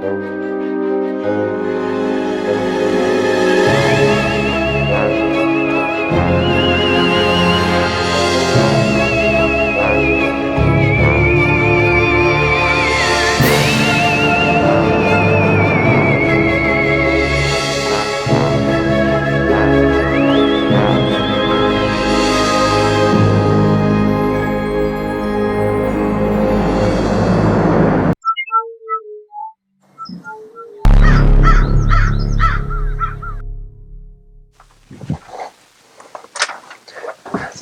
I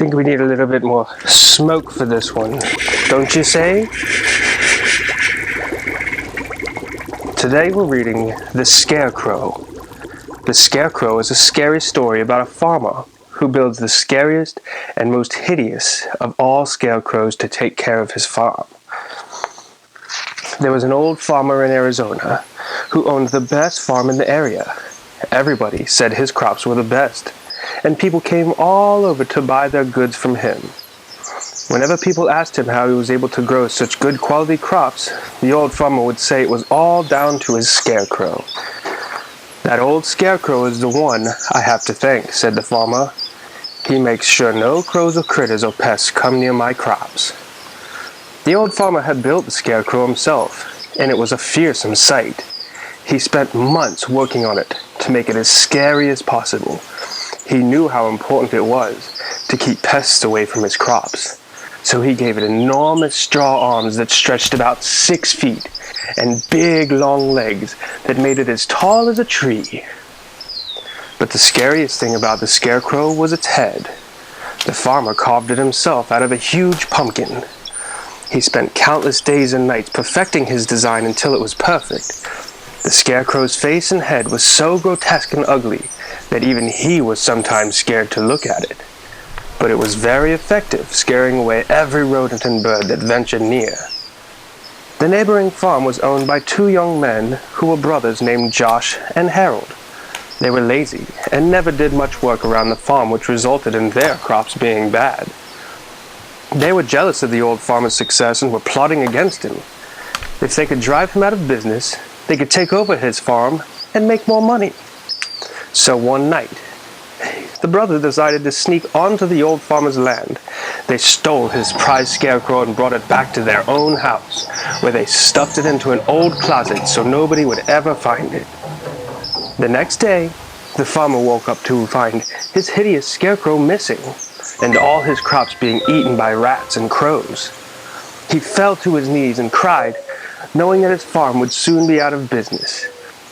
think we need a little bit more smoke for this one, don't you say? Today we're reading The Scarecrow. The Scarecrow is a scary story about a farmer who builds the scariest and most hideous of all scarecrows to take care of his farm. There was an old farmer in Arizona who owned the best farm in the area. Everybody said his crops were the best, and people came all over to buy their goods from him. Whenever people asked him how he was able to grow such good quality crops, the old farmer would say it was all down to his scarecrow. "That old scarecrow is the one I have to thank," said the farmer. "He makes sure no crows or critters or pests come near my crops." The old farmer had built the scarecrow himself, and it was a fearsome sight. He spent months working on it to make it as scary as possible. He knew how important it was to keep pests away from his crops, so he gave it enormous straw arms that stretched about 6 feet and big long legs that made it as tall as a tree. But the scariest thing about the scarecrow was its head. The farmer carved it himself out of a huge pumpkin. He spent countless days and nights perfecting his design until it was perfect. The scarecrow's face and head was so grotesque and ugly that even he was sometimes scared to look at it. But it was very effective, scaring away every rodent and bird that ventured near. The neighboring farm was owned by 2 young men who were brothers named Josh and Harold. They were lazy and never did much work around the farm, which resulted in their crops being bad. They were jealous of the old farmer's success and were plotting against him. If they could drive him out of business, they could take over his farm and make more money. So one night, the brothers decided to sneak onto the old farmer's land. They stole his prized scarecrow and brought it back to their own house, where they stuffed it into an old closet so nobody would ever find it. The next day, the farmer woke up to find his hideous scarecrow missing, and all his crops being eaten by rats and crows. He fell to his knees and cried, knowing that his farm would soon be out of business.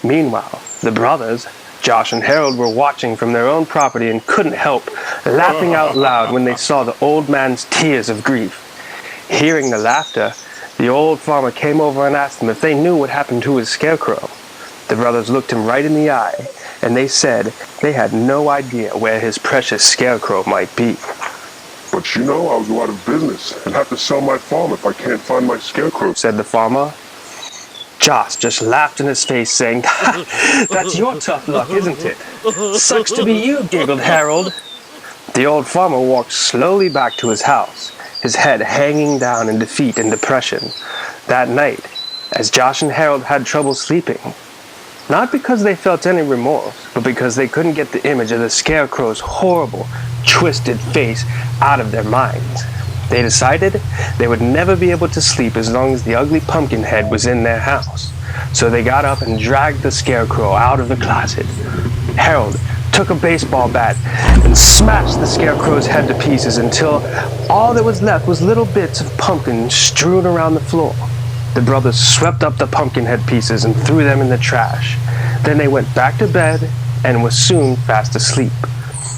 Meanwhile, the brothers, Josh and Harold, were watching from their own property and couldn't help laughing out loud when they saw the old man's tears of grief. Hearing the laughter, the old farmer came over and asked them if they knew what happened to his scarecrow. The brothers looked him right in the eye, and they said they had no idea where his precious scarecrow might be. "But you know I'll go out of business and have to sell my farm if I can't find my scarecrow," said the farmer. Josh just laughed in his face, saying, "Ha! That's your tough luck, isn't it? Sucks to be you," giggled Harold. The old farmer walked slowly back to his house, his head hanging down in defeat and depression. That night, as Josh and Harold had trouble sleeping, not because they felt any remorse, but because they couldn't get the image of the scarecrow's horrible, twisted face out of their minds, they decided they would never be able to sleep as long as the ugly pumpkin head was in their house. So they got up and dragged the scarecrow out of the closet. Harold took a baseball bat and smashed the scarecrow's head to pieces until all that was left was little bits of pumpkin strewn around the floor. The brothers swept up the pumpkin head pieces and threw them in the trash. Then they went back to bed and were soon fast asleep,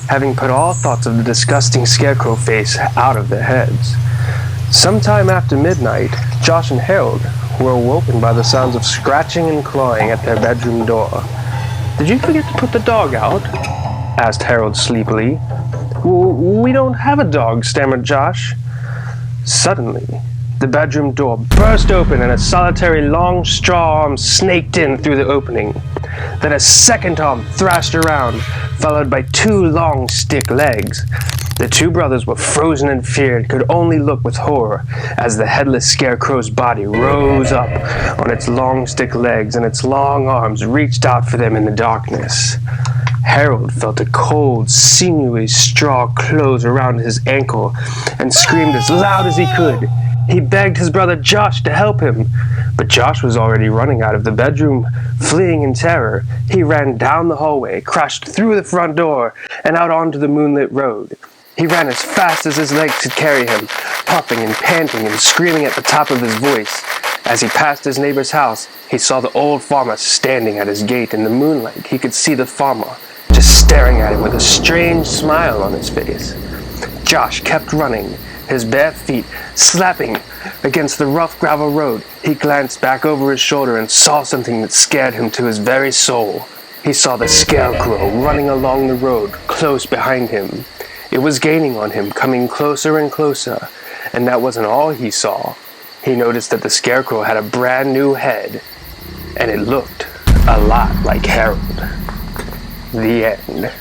having put all thoughts of the disgusting scarecrow face out of their heads. Sometime after midnight, Josh and Harold were awoken by the sounds of scratching and clawing at their bedroom door. "Did you forget to put the dog out?" asked Harold sleepily. "We don't have a dog," stammered Josh. Suddenly, the bedroom door burst open and a solitary long straw arm snaked in through the opening. Then a second arm thrashed around, followed by 2 long stick legs. The two brothers were frozen in fear and could only look with horror as the headless scarecrow's body rose up on its long stick legs and its long arms reached out for them in the darkness. Harold felt a cold, sinewy straw close around his ankle and screamed as loud as he could. He begged his brother Josh to help him, but Josh was already running out of the bedroom, fleeing in terror. He ran down the hallway, crashed through the front door, and out onto the moonlit road. He ran as fast as his legs could carry him, puffing and panting and screaming at the top of his voice. As he passed his neighbor's house, he saw the old farmer standing at his gate in the moonlight. He could see the farmer just staring at him with a strange smile on his face. Josh kept running, his bare feet slapping against the rough gravel road. He glanced back over his shoulder and saw something that scared him to his very soul. He saw the Scarecrow running along the road close behind him. It was gaining on him, coming closer and closer, and that wasn't all he saw. He noticed that the Scarecrow had a brand new head, and it looked a lot like Harold. The end.